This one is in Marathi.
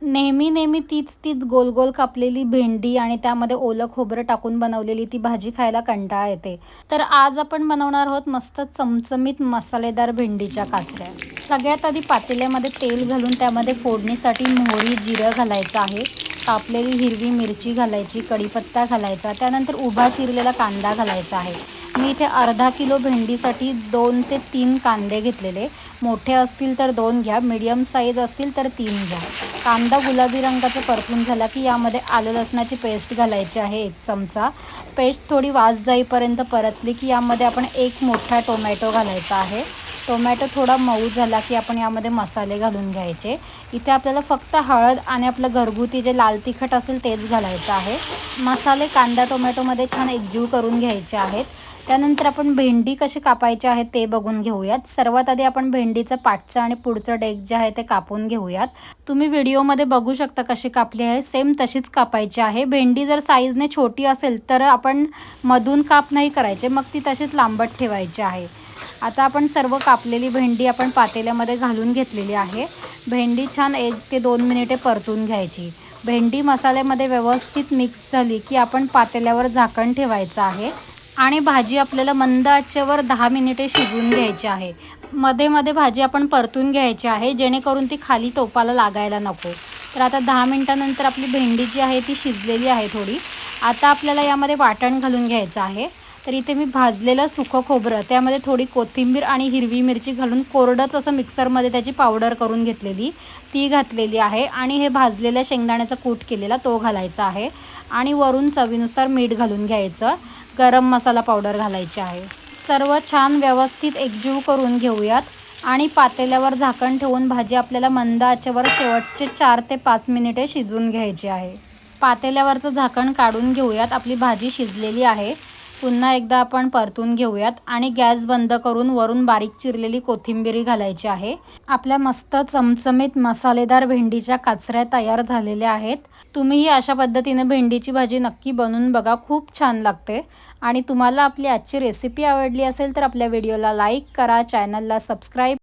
नेहमी नेहमी तीच गोल गोल कापलेली भेंडी आणि त्यामध्ये ओलं खोबरं टाकून बनवलेली ती भाजी खायला कंटाळा येते. तर आज आपण बनवणार आहोत मस्त चमचमीत मसालेदार भेंडीच्या काचऱ्या. सगळ्यात आधी पातेल्यामध्ये तेल घालून त्यामध्ये फोडणीसाठी मोहरी, जिरं घालायचं आहे. कापलेली हिरवी मिरची घालायची, कढीपत्ता घालायचा, त्यानंतर उभा चिरलेला कांदा घालायचा आहे. मी इथे अर्धा किलो भेंडीसाठी 2 ते 3 कांदे घेतलेले. मोठे असतील तर 2 घ्या, मीडियम साईज असतील तर 3 घ्या. कांदा गुलाबी रंगाचा परतून झाला की यामध्ये आलं लसणाची पेस्ट घालायची आहे 1 चमचा. पेस्ट थोडी वास जाईपर्यंत परतली की यामध्ये आपण 1 मोठा टोमॅटो घालायचा आहे. टोमॅटो थोडा मऊ झाला की आपण यामध्ये मसाले घालून घ्यायचे. इथे आपल्याला फक्त हळद आणि आपलं घरगुती जे लाल तिखट असेल तेच घालायचं आहे. मसाले कांदा टोमॅटोमध्ये छान एकजीव करून घ्यायचे आहेत. त्यानंतर आपण भेंडी कशी कापायची आहे ते बघून घेऊयात. सर्वात आधी आपण भेंडीचं पाठचं आणि पुढचं डेक जे आहे ते कापून घेऊयात. तुम्ही व्हिडिओमध्ये बघू शकता कशी कापली आहे, सेम तशीच कापायची आहे. भेंडी जर साईजने छोटी असेल तर आपण मधून काप नाही करायचे, मग ती तशीच लांबट ठेवायची आहे. आता आपण सर्व कापलेली भेंडी आपण पातेल्यामध्ये घालून घेतलेली आहे. भेंडी छान 1 ते 2 मिनिटे परतून घ्यायची. भेंडी मसाल्यामध्ये व्यवस्थित मिक्स झाली की आपण पातेल्यावर झाकण ठेवायचं आहे आणि भाजी आपल्याला मंद आचेवर 10 मिनिटे शिजवून घ्यायची आहे. मध्ये मध्ये भाजी आपण परतून घ्यायची आहे जेणेकरून ती खाली टोपाला लागायला नको. तर आता 10 मिनिटांनंतर आपली भेंडी जी आहे ती शिजलेली आहे थोडी. आता आपल्याला यामध्ये वाटण घालून घ्यायचं आहे. तर इथे मी भाजलेलं सुकं खोबरं, त्यामध्ये थोडी कोथिंबीर आणि हिरवी मिरची घालून कोरडंच असं मिक्सरमध्ये त्याची पावडर करून घेतलेली ती घातलेली आहे. आणि हे भाजलेल्या शेंगदाण्याचा कूट केलेला तो घालायचा आहे. आणि वरून चवीनुसार मीठ घालून घ्यायचं. गरम मसाला पावडर घालायची आहे. सर्व छान व्यवस्थित एकजीव करून घेऊयात आणि पातेल्यावर झाकण ठेवून भाजी आपल्याला मंद आचेवर शेवटचे 4 ते 5 मिनिटे शिजवून घ्यायची आहे. पातेल्यावरचं झाकण काढून घेऊयात. आपली भाजी शिजलेली आहे. पुन्हा एकदा आपण परतून घेऊयात आणि गॅस बंद करून वरून बारीक चिरलेली कोथिंबीर घालायची आहे. आपल्या मस्त चमचमीत मसालेदार भेंडीच्या काचऱ्या तयार झालेल्या आहेत. तुम्हीही अशा पद्धतीने भेंडीची भाजी नक्की बनवून बघा, खूप छान लागते. आणि तुम्हाला आपली आजची रेसिपी आवडली असेल तर आपल्या व्हिडिओला लाईक करा, चॅनलला सबस्क्राईब